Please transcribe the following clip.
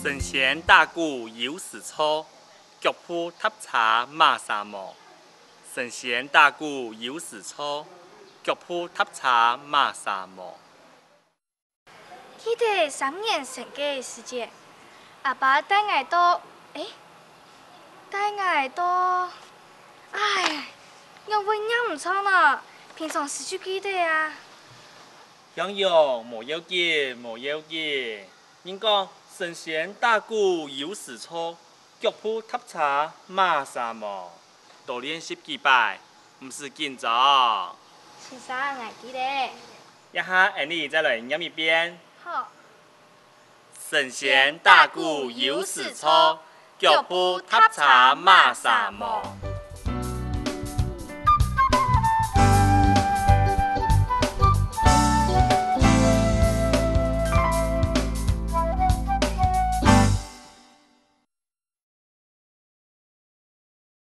神仙打鼓有时错，脚蹼踏茶马沙漠。神仙打鼓有时错，脚蹼踏茶马沙漠。记得3年前嘅时节，阿爸带我到，带我到，哎，我会念唔错呢，平常时就记得啊。杨勇莫要紧，莫要紧。人讲神仙打鼓有时错，脚蹼踏茶马沙漠。多练习几摆，唔是紧张。先生，我记得。一下，安妮再来念一遍。好。神仙打鼓有时错，脚蹼踏茶马沙漠。